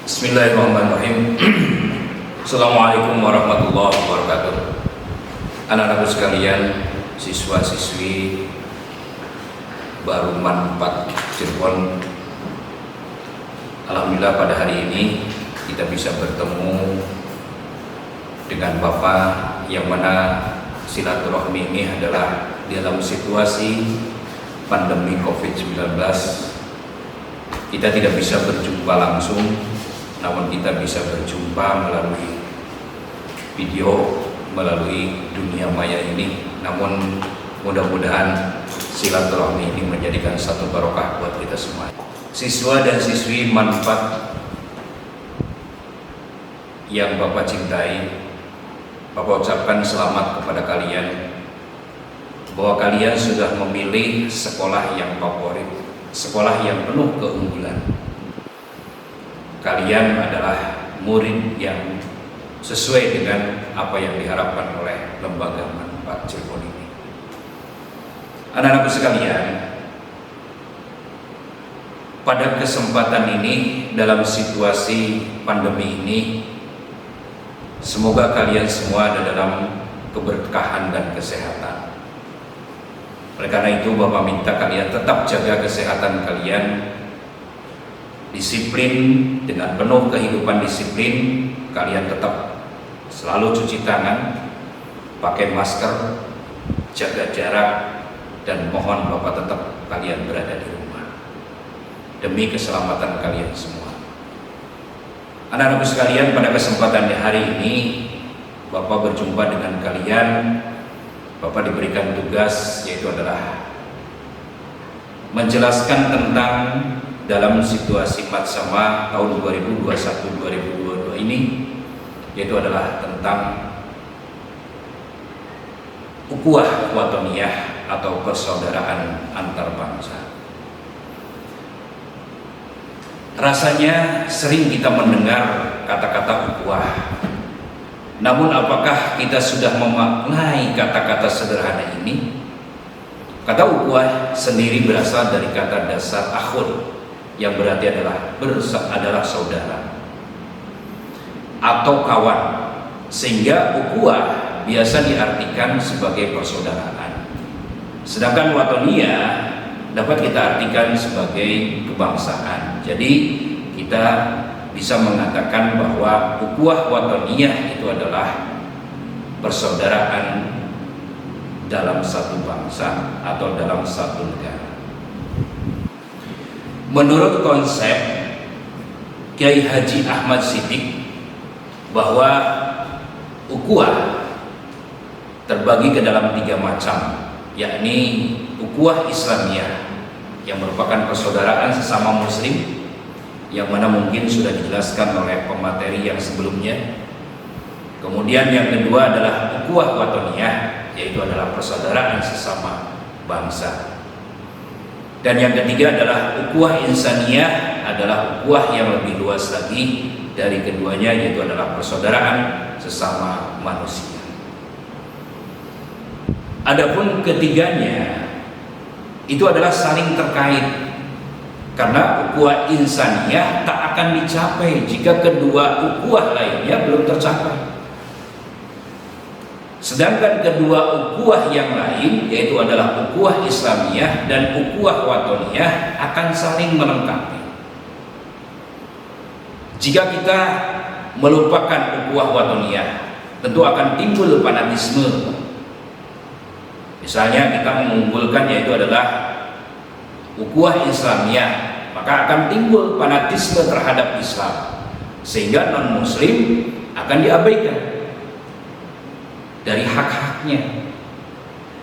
Bismillahirrahmanirrahim. Assalamualaikum warahmatullahi wabarakatuh. Anak-anakku sekalian, siswa-siswi Baruman 4 Cirebon, alhamdulillah pada hari ini kita bisa bertemu dengan Bapak yang mana silaturahmi ini adalah dalam situasi pandemi COVID-19. Kita tidak bisa berjumpa langsung, namun kita bisa berjumpa melalui video, melalui dunia maya ini. Namun mudah-mudahan silaturahmi ini menjadikan satu barokah buat kita semua. Siswa dan siswi manfaat yang Bapak cintai, Bapak ucapkan selamat kepada kalian bahwa kalian sudah memilih sekolah yang favorit, sekolah yang penuh keunggulan. Kalian adalah murid yang sesuai dengan apa yang diharapkan oleh lembaga manfaat Cirebon ini. Anak-anakku sekalian, pada kesempatan ini dalam situasi pandemi ini, semoga kalian semua ada dalam keberkahan dan kesehatan. Oleh karena itu Bapak minta kalian tetap jaga kesehatan kalian, disiplin dengan penuh kehidupan disiplin. Kalian tetap selalu cuci tangan, pakai masker, jaga jarak, dan mohon Bapak tetap kalian berada di rumah demi keselamatan kalian semua. Anak-anakku sekalian, pada kesempatan hari ini Bapak berjumpa dengan kalian. Bapak diberikan tugas, yaitu adalah menjelaskan tentang dalam situasi Matsama tahun 2021-2022 ini, yaitu adalah tentang ukhuwah watoniyah atau persaudaraan antar bangsa. Rasanya sering kita mendengar kata-kata ukhuwah, namun apakah kita sudah memaknai kata-kata sederhana ini? Kata ukhuwah sendiri berasal dari kata dasar akhun, yang berarti adalah saudara atau kawan, sehingga ukhuwah biasa diartikan sebagai persaudaraan. Sedangkan watoniyah dapat kita artikan sebagai kebangsaan. Jadi kita bisa mengatakan bahwa ukhuwah watoniyah itu adalah persaudaraan dalam satu bangsa atau dalam satu negara. Menurut konsep Kiai Haji Ahmad Siddiq, bahwa ukhuwah terbagi ke dalam 3 macam, yakni ukhuwah Islamiyah yang merupakan persaudaraan sesama muslim, yang mana mungkin sudah dijelaskan oleh pemateri yang sebelumnya. Kemudian yang kedua adalah ukhuwah watoniyah, yaitu adalah persaudaraan sesama bangsa. Dan yang ketiga adalah ukhuwah insaniyah, adalah ukhuwah yang lebih luas lagi dari keduanya, yaitu adalah persaudaraan sesama manusia. Adapun ketiganya itu adalah saling terkait, karena ukhuwah insaniyah tak akan dicapai jika kedua ukhuwah lainnya belum tercapai. Sedangkan kedua ukhuwah yang lain, yaitu adalah ukhuwah Islamiyah dan ukhuwah watoniyah, akan saling melengkapi. Jika kita melupakan ukhuwah watoniyah, tentu akan timbul fanatisme. Misalnya kita mengunggulkan yaitu adalah ukhuwah Islamiyah, maka akan timbul fanatisme terhadap Islam, sehingga non-muslim akan diabaikan dari hak-haknya.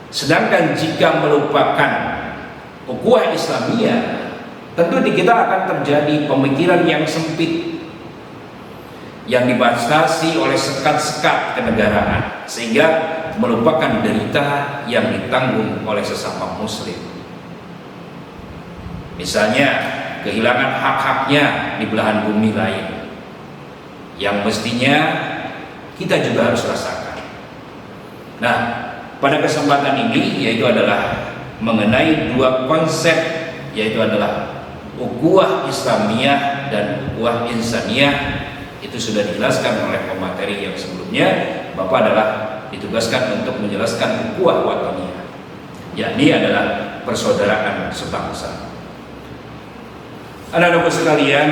Sedangkan jika melupakan ukhuwah Islamiyah, tentu di kita akan terjadi pemikiran yang sempit, yang dibatasi oleh sekat-sekat kenegaraan, sehingga melupakan derita yang ditanggung oleh sesama muslim. Misalnya kehilangan hak-haknya di belahan bumi lain, yang mestinya kita juga harus rasakan. Nah, pada kesempatan ini yaitu adalah mengenai 2 konsep, yaitu adalah ukhuwah Islamiyah dan ukhuwah insaniyah itu sudah dijelaskan oleh pemateri yang sebelumnya. Bapak adalah ditugaskan untuk menjelaskan ukhuwah watoniyah, yakni adalah persaudaraan sebangsa. Anak-anakku sekalian,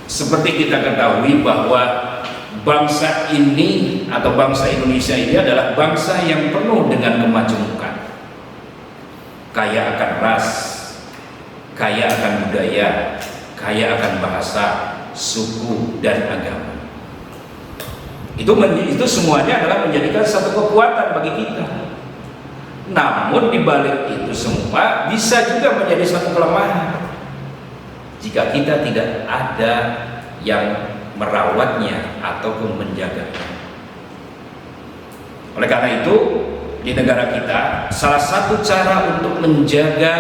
seperti kita ketahui bahwa bangsa ini atau bangsa Indonesia ini adalah bangsa yang penuh dengan kemajemukan, kaya akan ras, kaya akan budaya, kaya akan bahasa, suku, dan agama. Itu semuanya adalah menjadikan satu kekuatan bagi kita. Namun di balik itu semua bisa juga menjadi satu kelemahan jika kita tidak ada yang merawatnya ataupun menjaganya. Oleh karena itu, di negara kita salah satu cara untuk menjaga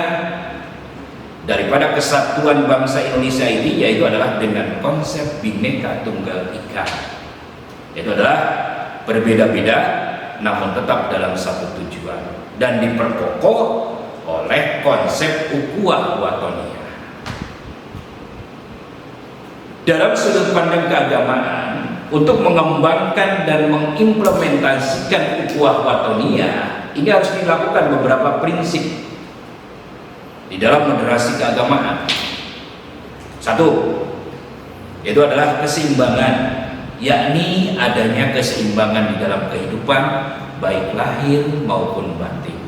daripada kesatuan bangsa Indonesia ini yaitu adalah dengan konsep Bhinneka Tunggal Ika, yaitu adalah berbeda-beda namun tetap dalam satu tujuan, dan diperkokoh oleh konsep ukhuwah watoniyah. Dalam sudut pandang keagamaan, untuk mengembangkan dan mengimplementasikan ukhuwah watoniyah ini harus dilakukan beberapa prinsip di dalam moderasi keagamaan. Satu, itu adalah keseimbangan, yakni adanya keseimbangan di dalam kehidupan baik lahir maupun batin.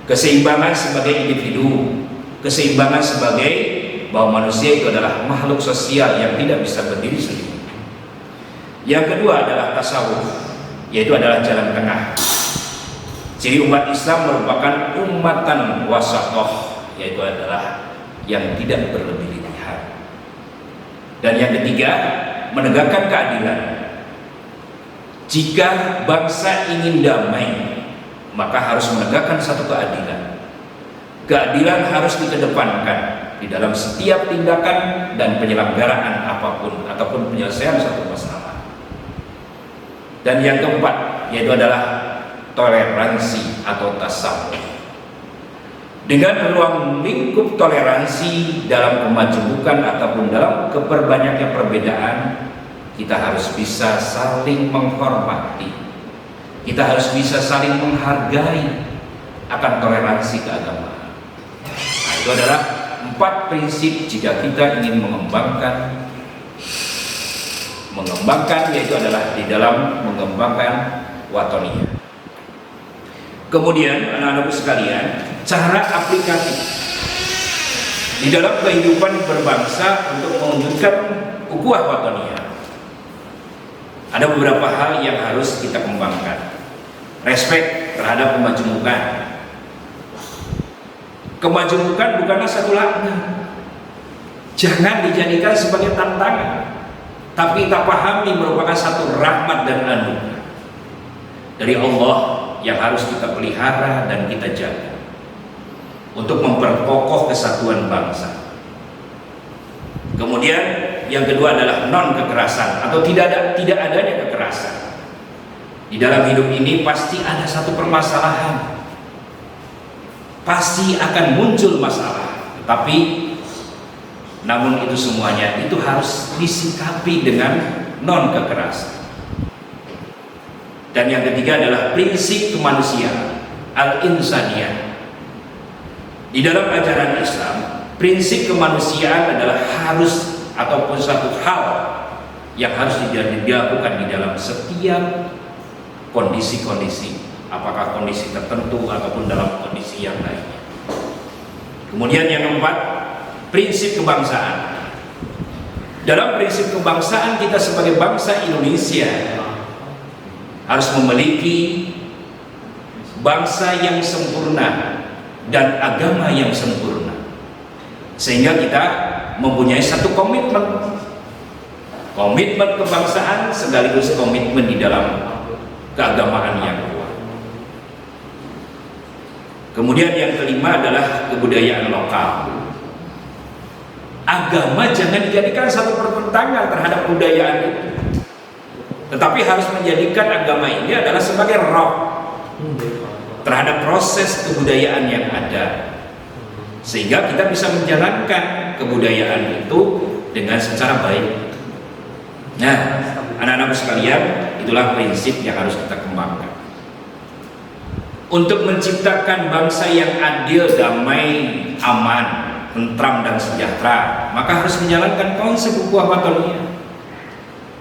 Keseimbangan sebagai individu, keseimbangan sebagai bahwa manusia itu adalah makhluk sosial yang tidak bisa berdiri sendiri. Yang kedua adalah tasawuf, yaitu adalah jalan tengah. Jadi umat Islam merupakan umatan wasatoh, yaitu adalah yang tidak berlebih-lebihan. Dan yang ketiga, menegakkan keadilan. Jika bangsa ingin damai, maka harus menegakkan satu keadilan. Keadilan harus dikedepankan di dalam setiap tindakan dan penyelenggaraan apapun ataupun penyelesaian satu masalah. Dan yang keempat, yaitu adalah toleransi atau tasawuf. Dengan ruang lingkup toleransi dalam kemajemukan ataupun dalam keperbanyaknya perbedaan, kita harus bisa saling menghormati, kita harus bisa saling menghargai akan toleransi keagamaan. Nah, itu adalah 4 prinsip jika kita ingin mengembangkan, yaitu adalah di dalam mengembangkan watoniyah. Kemudian anak-anakku sekalian, cara aplikatif di dalam kehidupan berbangsa untuk mewujudkan ukhuwah watoniyah. Ada beberapa hal yang harus kita kembangkan. Respek terhadap kemajemukan. Kemajemukan bukanlah satu laknat. Jangan dijadikan sebagai tantangan, tapi kita pahami merupakan satu rahmat dan anugerah dari Allah yang harus kita pelihara dan kita jaga untuk memperkokoh kesatuan bangsa. Kemudian yang kedua adalah non kekerasan atau tidak adanya kekerasan. Di dalam hidup ini pasti ada satu permasalahan, pasti akan muncul masalah, tetapi namun itu semuanya itu harus disikapi dengan non kekerasan. Dan yang ketiga adalah prinsip kemanusiaan, al-insaniyah. Di dalam ajaran Islam, prinsip kemanusiaan adalah harus ataupun satu hal yang harus dilakukan di dalam setiap kondisi-kondisi, apakah kondisi tertentu ataupun dalam kondisi yang lainnya. Kemudian yang keempat, prinsip kebangsaan. Dalam prinsip kebangsaan, kita sebagai bangsa Indonesia harus memiliki bangsa yang sempurna dan agama yang sempurna, sehingga kita mempunyai satu komitmen kebangsaan sekaligus komitmen di dalam keagamaan yang kuat. Kemudian yang kelima adalah kebudayaan lokal. Agama jangan dijadikan satu pertentangan terhadap kebudayaan itu, tetapi harus menjadikan agama ini adalah sebagai roh terhadap proses kebudayaan yang ada, sehingga kita bisa menjalankan kebudayaan itu dengan secara baik. Nah, anak-anak sekalian, itulah prinsip yang harus kita kembangkan. Untuk menciptakan bangsa yang adil, damai, aman, tentram dan sejahtera, maka harus menjalankan konsep ukhuwah wathoniyah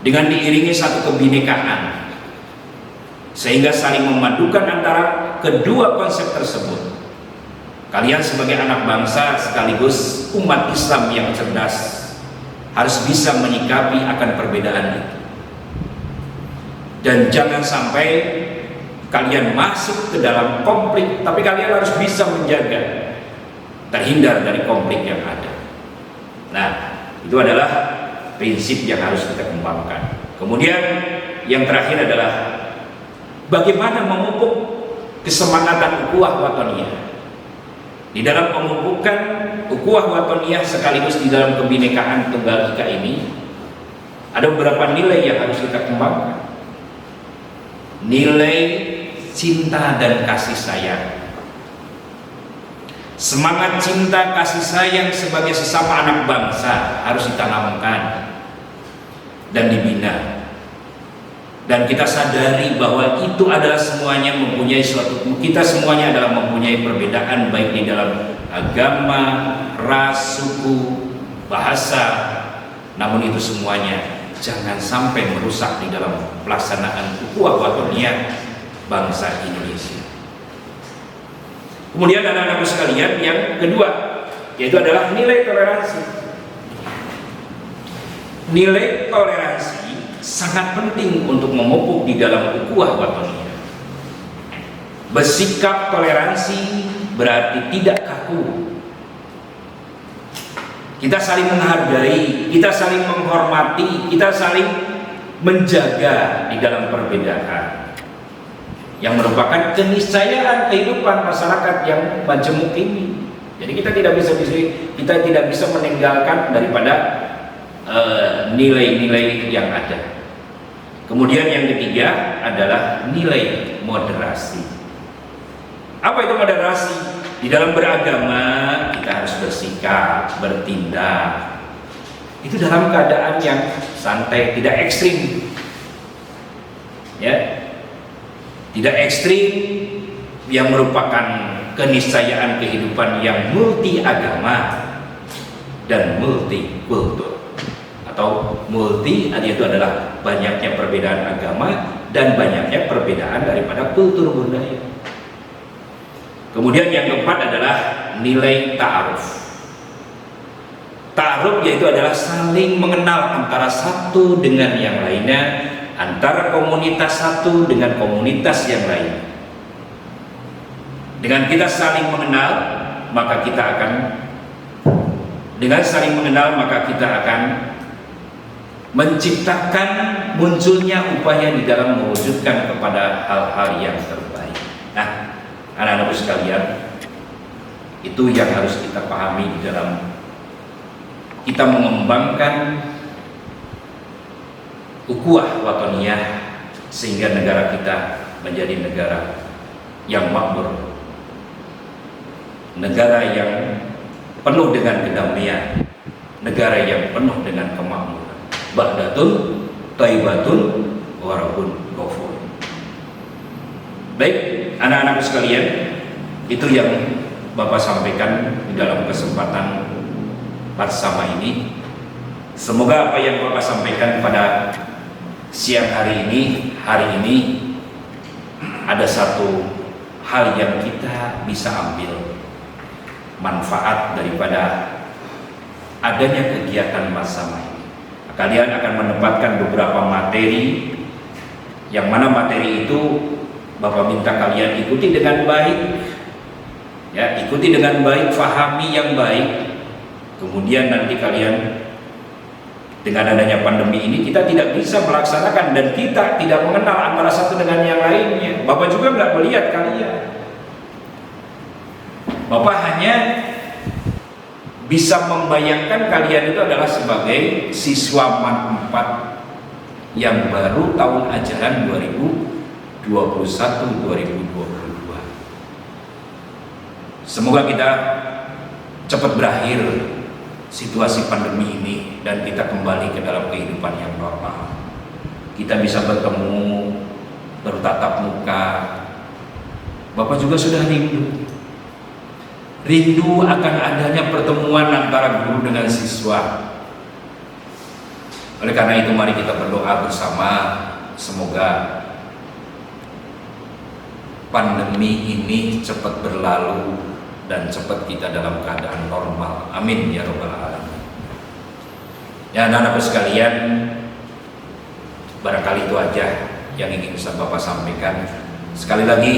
dengan diiringi satu kebinekaan, sehingga saling memadukan antara kedua konsep tersebut. Kalian sebagai anak bangsa sekaligus umat Islam yang cerdas harus bisa menyikapi akan perbedaan itu, dan jangan sampai kalian masuk ke dalam konflik, tapi kalian harus bisa menjaga terhindar dari konflik yang ada. Nah, itu adalah prinsip yang harus kita kembangkan. Kemudian yang terakhir adalah bagaimana memupuk kesemangatan ukhuwah wathoniyah. Di dalam memupukkan ukhuwah wathoniyah sekaligus di dalam kebinekaan Tunggal Ika ini, ada beberapa nilai yang harus kita kembangkan. Nilai cinta dan kasih sayang. Semangat cinta kasih sayang sebagai sesama anak bangsa harus ditanamkan dan dibina. Dan kita sadari bahwa itu adalah semuanya mempunyai suatu, kita semuanya adalah mempunyai perbedaan baik di dalam agama, ras, suku, bahasa. Namun itu semuanya jangan sampai merusak di dalam pelaksanaan ukhuwah wathoniyah bangsa Indonesia. Kemudian anak-anakku sekalian, yang kedua yaitu adalah nilai toleransi. Nilai toleransi sangat penting untuk memupuk di dalam ukhuwah wathoniyah. Bersikap toleransi berarti tidak kaku. Kita saling menghargai, kita saling menghormati, kita saling menjaga di dalam perbedaan, yang merupakan keniscayaan kehidupan masyarakat yang majemuk ini. Jadi kita tidak bisa meninggalkan daripada nilai-nilai yang ada. Kemudian yang ketiga adalah nilai moderasi. Apa itu moderasi? Di dalam beragama kita harus bersikap, bertindak itu dalam keadaan yang santai, tidak ekstrim, ya. Tidak ekstrim yang merupakan keniscayaan kehidupan yang multi agama dan multi kultur, atau multi itu adalah banyaknya perbedaan agama dan banyaknya perbedaan daripada kultur budaya. Kemudian yang keempat adalah nilai ta'aruf. Ta'aruf yaitu adalah saling mengenal antara satu dengan yang lainnya, antara komunitas satu dengan komunitas yang lain. Dengan kita saling mengenal, maka kita akan menciptakan munculnya upaya di dalam mewujudkan kepada hal-hal yang terbaik. Nah, anak-anakku sekalian, itu yang harus kita pahami di dalam kita mengembangkan ukhuwah wathoniyah, sehingga negara kita menjadi negara yang makmur, negara yang penuh dengan kedamaian, negara yang penuh dengan kemakmuran. Ba'datun thayyibatun wa rabbun ghafur. Baik, anak-anak sekalian, itu yang Bapak sampaikan di dalam kesempatan bersama ini. Semoga apa yang Bapak sampaikan pada siang hari ini ada satu hal yang kita bisa ambil manfaat daripada adanya kegiatan bersama ini. Kalian akan mendapatkan beberapa materi, yang mana materi itu Bapak minta kalian ikuti dengan baik, ya, ikuti dengan baik, fahami yang baik. Kemudian nanti kalian, dengan adanya pandemi ini kita tidak bisa melaksanakan dan kita tidak mengenal antara satu dengan yang lainnya. Bapak juga nggak melihat kalian. Bapak hanya bisa membayangkan kalian itu adalah sebagai siswa MAN 4 yang baru tahun ajaran 2021-2022. Semoga kita cepat berakhir situasi pandemi ini dan kita kembali ke dalam kehidupan yang normal. Kita bisa bertemu, bertatap muka. Bapak juga sudah rindu. Rindu akan adanya pertemuan antara guru dengan siswa. Oleh karena itu mari kita berdoa bersama, semoga pandemi ini cepat berlalu dan cepat kita dalam keadaan normal. Amin ya rabbal alamin. Ya anak-anakku sekalian, barangkali itu aja yang ingin Bapak sampaikan. Sekali lagi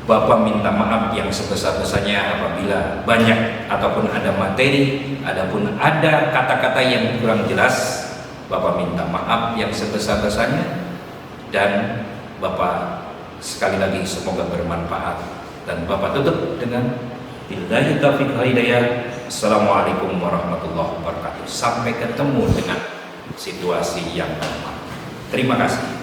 Bapak minta maaf yang sebesar-besarnya apabila banyak ataupun ada materi, ataupun ada kata-kata yang kurang jelas. Bapak minta maaf yang sebesar-besarnya, dan Bapak sekali lagi semoga bermanfaat. Dan Bapak tutup dengan billahi taufiq wal hidayah. Assalamualaikum warahmatullahi wabarakatuh. Sampai ketemu dengan situasi yang normal. Terima kasih.